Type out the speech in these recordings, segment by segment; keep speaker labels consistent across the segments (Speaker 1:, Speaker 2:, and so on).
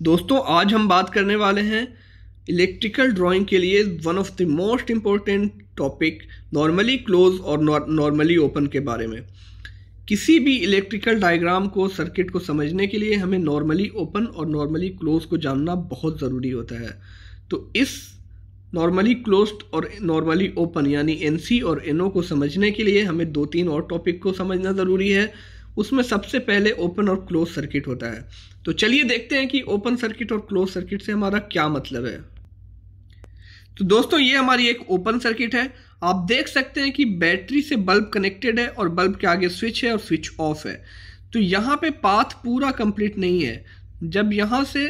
Speaker 1: दोस्तों आज हम बात करने वाले हैं इलेक्ट्रिकल ड्राइंग के लिए one of the most important topic normally close और नॉर्मली ओपन के बारे में। किसी भी इलेक्ट्रिकल डायग्राम को सर्किट को समझने के लिए हमें नॉर्मली ओपन और नॉर्मली क्लोज को जानना बहुत ज़रूरी होता है। तो इस नॉर्मली क्लोज्ड और नॉर्मली ओपन यानी एनसी और एनओ को समझने के लिए हमें 2-3 और टॉपिक को समझना ज़रूरी है। उसमें सबसे पहले ओपन और क्लोज सर्किट होता है। तो चलिए देखते हैं कि ओपन सर्किट और क्लोज सर्किट से हमारा क्या मतलब है। तो दोस्तों ये हमारी एक ओपन सर्किट है। आप देख सकते हैं कि बैटरी से बल्ब कनेक्टेड है और बल्ब के आगे स्विच है और स्विच ऑफ है। तो यहाँ पे पाथ पूरा कंप्लीट नहीं है। जब यहाँ से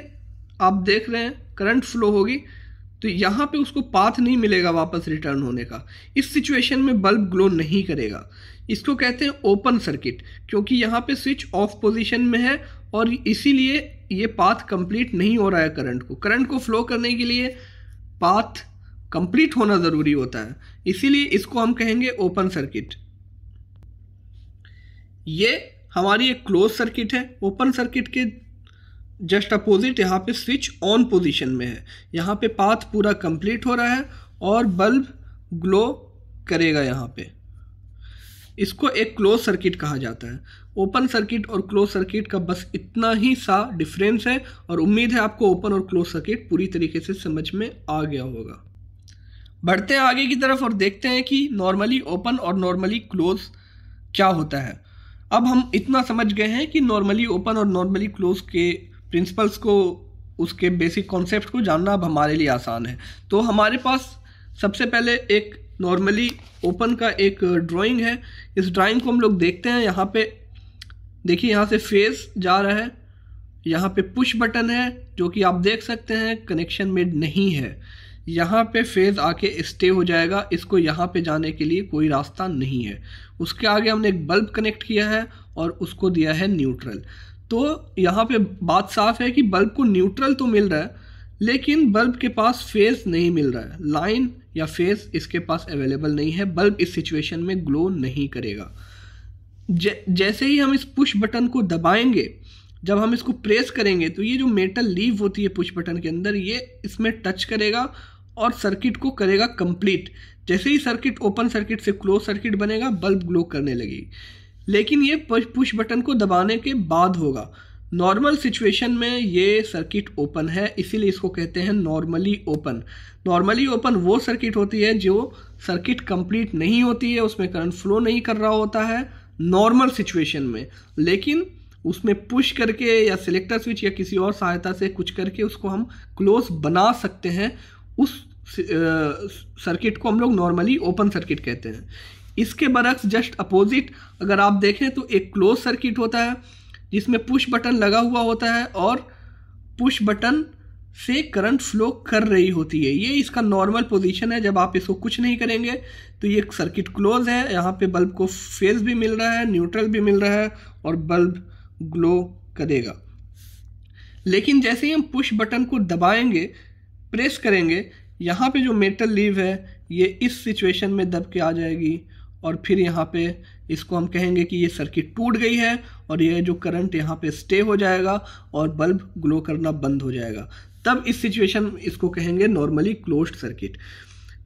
Speaker 1: आप देख रहे हैं करंट फ्लो होगी तो यहाँ पे उसको पाथ नहीं मिलेगा वापस रिटर्न होने का। इस सिचुएशन में बल्ब ग्लो नहीं करेगा। इसको कहते हैं ओपन सर्किट, क्योंकि यहाँ पे स्विच ऑफ पोजीशन में है और इसीलिए ये पाथ कंप्लीट नहीं हो रहा है। करंट को फ्लो करने के लिए पाथ कंप्लीट होना ज़रूरी होता है, इसीलिए इसको हम कहेंगे ओपन सर्किट। ये हमारी एक क्लोज सर्किट है। ओपन सर्किट के जस्ट अपोजिट यहाँ पे स्विच ऑन पोजीशन में है। यहाँ पे पाथ पूरा कंप्लीट हो रहा है और बल्ब ग्लो करेगा। यहाँ पे इसको एक क्लोज सर्किट कहा जाता है। ओपन सर्किट और क्लोज सर्किट का बस इतना ही सा डिफरेंस है और उम्मीद है आपको ओपन और क्लोज सर्किट पूरी तरीके से समझ में आ गया होगा। बढ़ते हैं आगे की तरफ और देखते हैं कि नॉर्मली ओपन और नॉर्मली क्लोज क्या होता है। अब हम इतना समझ गए हैं कि नॉर्मली ओपन और नॉर्मली क्लोज के प्रिंसिपल्स को, उसके बेसिक कॉन्सेप्ट को जानना अब हमारे लिए आसान है। तो हमारे पास सबसे पहले एक नॉर्मली ओपन का एक ड्राइंग है। इस ड्राइंग को हम लोग देखते हैं। यहाँ पे देखिए, यहाँ से फेज जा रहा है, यहाँ पे पुश बटन है जो कि आप देख सकते हैं कनेक्शन मेड नहीं है। यहाँ पे फेज आके स्टे हो जाएगा, इसको यहाँ पे जाने के लिए कोई रास्ता नहीं है। उसके आगे हमने एक बल्ब कनेक्ट किया है और उसको दिया है न्यूट्रल। तो यहाँ पे बात साफ है कि बल्ब को न्यूट्रल तो मिल रहा है लेकिन बल्ब के पास फेज नहीं मिल रहा है। लाइन या फेज इसके पास अवेलेबल नहीं है। बल्ब इस सिचुएशन में ग्लो नहीं करेगा। जैसे ही हम इस पुश बटन को दबाएंगे, जब हम इसको प्रेस करेंगे तो ये जो मेटल लीव होती है पुश बटन के अंदर, ये इसमें टच करेगा और सर्किट को करेगा कंप्लीट। जैसे ही सर्किट ओपन सर्किट से क्लोज सर्किट बनेगा, बल्ब ग्लो करने लगेगी। लेकिन ये पुश बटन को दबाने के बाद होगा। नॉर्मल सिचुएशन में ये सर्किट ओपन है, इसीलिए इसको कहते हैं नॉर्मली ओपन। नॉर्मली ओपन वो सर्किट होती है जो सर्किट कंप्लीट नहीं होती है, उसमें करंट फ्लो नहीं कर रहा होता है नॉर्मल सिचुएशन में, लेकिन उसमें पुश करके या सिलेक्टर स्विच या किसी और सहायता से कुछ करके उसको हम क्लोज बना सकते हैं। उस सर्किट को हम लोग नॉर्मली ओपन सर्किट कहते हैं। इसके बरक्स जस्ट अपोजिट अगर आप देखें तो एक क्लोज सर्किट होता है जिसमें पुश बटन लगा हुआ होता है और पुश बटन से करंट फ्लो कर रही होती है। ये इसका नॉर्मल पोजीशन है। जब आप इसको कुछ नहीं करेंगे तो ये सर्किट क्लोज है। यहाँ पे बल्ब को फेज भी मिल रहा है, न्यूट्रल भी मिल रहा है और बल्ब ग्लो करेगा। लेकिन जैसे ही हम पुश बटन को दबाएंगे, प्रेस करेंगे, यहाँ पे जो मेटल लीव है ये इस सिचुएशन में दब के आ जाएगी और फिर यहाँ पे इसको हम कहेंगे कि ये सर्किट टूट गई है और ये जो करंट यहाँ पे स्टे हो जाएगा और बल्ब ग्लो करना बंद हो जाएगा। तब इस सिचुएशन इसको कहेंगे नॉर्मली क्लोज्ड सर्किट।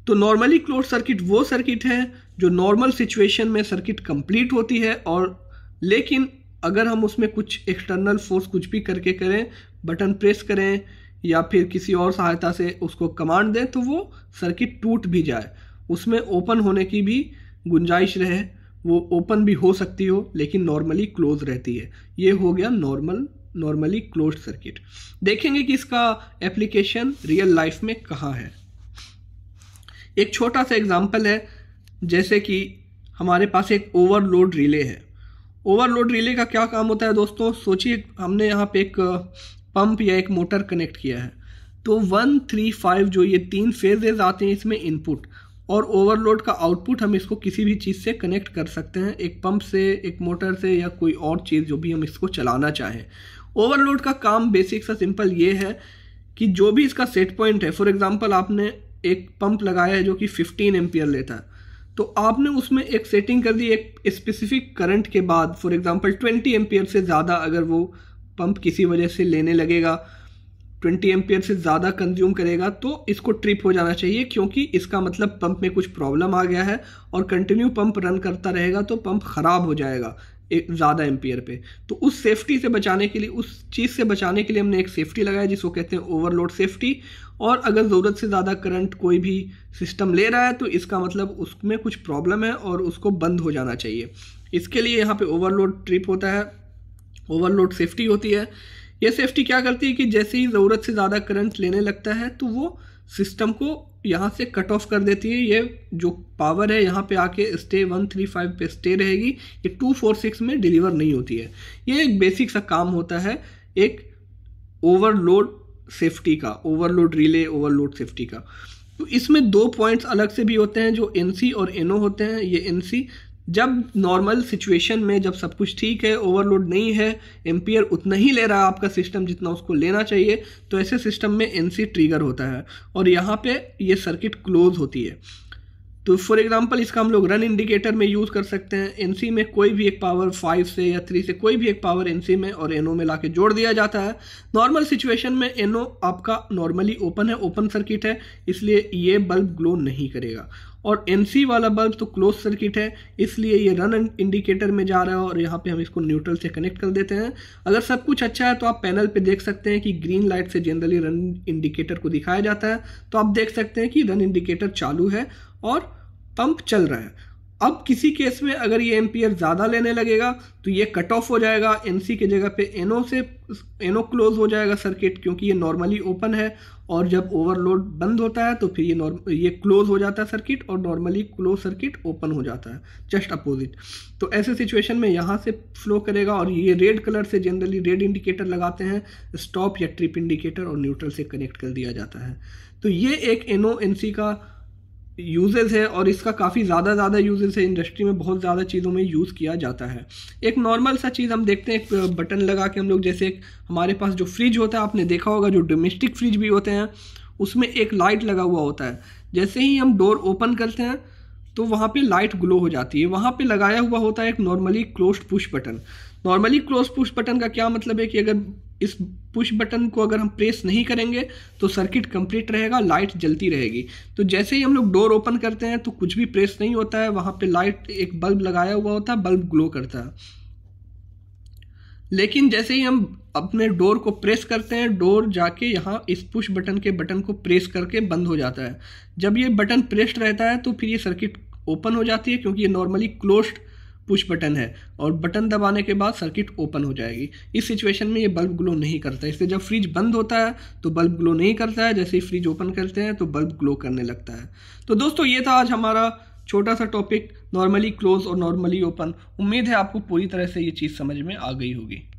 Speaker 1: तो नॉर्मली क्लोज्ड सर्किट वो सर्किट है जो नॉर्मल सिचुएशन में सर्किट कंप्लीट होती है, और लेकिन अगर हम उसमें कुछ एक्सटर्नल फोर्स कुछ भी करके करें, बटन प्रेस करें या फिर किसी और सहायता से उसको कमांड दें तो वो सर्किट टूट भी जाए, उसमें ओपन होने की भी गुंजाइश रहे, वो ओपन भी हो सकती हो लेकिन नॉर्मली क्लोज रहती है। ये हो गया नॉर्मली क्लोज्ड सर्किट। देखेंगे कि इसका एप्लीकेशन रियल लाइफ में कहाँ है। एक छोटा सा एग्जांपल है, जैसे कि हमारे पास एक ओवरलोड रिले है। ओवरलोड रिले का क्या काम होता है दोस्तों? सोचिए हमने यहाँ पे एक पंप या एक मोटर कनेक्ट किया है। तो 1, 3, 5 जो ये 3 फेजेस आते हैं इसमें इनपुट, और ओवरलोड का आउटपुट हम इसको किसी भी चीज़ से कनेक्ट कर सकते हैं, एक पंप से, एक मोटर से या कोई और चीज़ जो भी हम इसको चलाना चाहें। ओवरलोड का काम बेसिक सा सिंपल ये है कि जो भी इसका सेट पॉइंट है, फॉर एग्जांपल आपने एक पंप लगाया है जो कि 15 एम्पियर लेता है, तो आपने उसमें एक सेटिंग कर दी एक स्पेसिफिक करंट के बाद, फॉर एग्जांपल 20 एम्पियर से ज़्यादा अगर वो पंप किसी वजह से लेने लगेगा 20 एम्पियर से ज़्यादा कंज्यूम करेगा तो इसको ट्रिप हो जाना चाहिए, क्योंकि इसका मतलब पंप में कुछ प्रॉब्लम आ गया है और कंटिन्यू पंप रन करता रहेगा तो पंप ख़राब हो जाएगा एक ज़्यादा एम्पियर पे। तो उस सेफ्टी से बचाने के लिए, उस चीज़ से बचाने के लिए हमने एक सेफ्टी लगाया जिसको कहते हैं ओवरलोड सेफ्टी। और अगर ज़रूरत से ज़्यादा करंट कोई भी सिस्टम ले रहा है तो इसका मतलब उसमें कुछ प्रॉब्लम है और उसको बंद हो जाना चाहिए। इसके लिए यहाँ पे ओवरलोड ट्रिप होता है, ओवरलोड सेफ्टी होती है। ये सेफ्टी क्या करती है कि जैसे ही ज़रूरत से ज़्यादा करंट लेने लगता है तो वो सिस्टम को यहाँ से कट ऑफ कर देती है। ये जो पावर है यहाँ पे आके स्टे 135 पे स्टे रहेगी, ये 246 में डिलीवर नहीं होती है। ये एक बेसिक सा काम होता है एक ओवरलोड सेफ्टी का, ओवरलोड रिले ओवरलोड सेफ्टी का। तो इसमें 2 पॉइंट्स अलग से भी होते हैं जो एनसी और एनओ होते हैं। ये एनसी जब नॉर्मल सिचुएशन में जब सब कुछ ठीक है, ओवरलोड नहीं है, एम्पियर उतना ही ले रहा है आपका सिस्टम जितना उसको लेना चाहिए, तो ऐसे सिस्टम में एनसी ट्रिगर होता है और यहाँ पे ये सर्किट क्लोज होती है। तो फॉर एग्जांपल इसका हम लोग रन इंडिकेटर में यूज़ कर सकते हैं। एनसी में कोई भी एक पावर 5 से या 3 से कोई भी एक पावर एनसी में और एनओ में लाके जोड़ दिया जाता है। नॉर्मल सिचुएशन में एनओ आपका नॉर्मली ओपन है, ओपन सर्किट है, इसलिए ये बल्ब ग्लो नहीं करेगा। और एनसी वाला बल्ब तो क्लोज सर्किट है, इसलिए ये रन इंडिकेटर में जा रहा है और यहाँ पे हम इसको न्यूट्रल से कनेक्ट कर देते हैं। अगर सब कुछ अच्छा है तो आप पैनल पे देख सकते हैं कि ग्रीन लाइट से जनरली रन इंडिकेटर को दिखाया जाता है, तो आप देख सकते हैं कि रन इंडिकेटर चालू है और पंप चल रहा है। अब किसी केस में अगर ये एम्पियर ज़्यादा लेने लगेगा तो ये कट ऑफ हो जाएगा, एनसी की जगह पे एनओ क्लोज हो जाएगा सर्किट, क्योंकि ये नॉर्मली ओपन है और जब ओवरलोड बंद होता है तो फिर ये क्लोज हो जाता है सर्किट और नॉर्मली क्लोज सर्किट ओपन हो जाता है, जस्ट अपोजिट। तो ऐसे सिचुएशन में यहाँ से फ्लो करेगा और ये रेड कलर से जनरली रेड इंडिकेटर लगाते हैं, स्टॉप या ट्रिप इंडिकेटर, और न्यूट्रल से कनेक्ट कर दिया जाता है। तो ये एक एनओ एनसी का यूजेस है और इसका काफ़ी ज़्यादा यूजेस है, इंडस्ट्री में बहुत ज़्यादा चीज़ों में यूज़ किया जाता है। एक नॉर्मल सा चीज़ हम देखते हैं, एक बटन लगा के हम लोग, जैसे हमारे पास जो फ्रिज होता है आपने देखा होगा, जो डोमेस्टिक फ्रिज भी होते हैं उसमें एक लाइट लगा हुआ होता है। जैसे ही हम डोर ओपन करते हैं तो वहाँ पे लाइट ग्लो हो जाती है, वहाँ पे लगाया हुआ होता है एक normally closed push button. Normally close push button का क्या मतलब है कि अगर इस पुश बटन को अगर हम प्रेस नहीं करेंगे तो सर्किट कंप्लीट रहेगा, लाइट जलती रहेगी। तो जैसे ही हम लोग डोर ओपन करते हैं तो कुछ भी प्रेस नहीं होता है, वहाँ पे लाइट एक बल्ब लगाया हुआ होता है, बल्ब ग्लो करता है। लेकिन जैसे ही हम अपने डोर को प्रेस करते हैं, डोर जाके यहाँ इस पुश बटन के बटन को प्रेस करके बंद हो जाता है। जब ये बटन प्रेस्ड रहता है तो फिर ये सर्किट ओपन हो जाती है, क्योंकि ये नॉर्मली क्लोज्ड पुश बटन है और बटन दबाने के बाद सर्किट ओपन हो जाएगी। इस सिचुएशन में ये बल्ब ग्लो नहीं करता है। इसलिए जब फ्रिज बंद होता है तो बल्ब ग्लो नहीं करता है, जैसे ही फ्रिज ओपन करते हैं तो बल्ब ग्लो करने लगता है। तो दोस्तों ये था आज हमारा छोटा सा टॉपिक, नॉर्मली क्लोज और नॉर्मली ओपन। उम्मीद है आपको पूरी तरह से ये चीज़ समझ में आ गई होगी।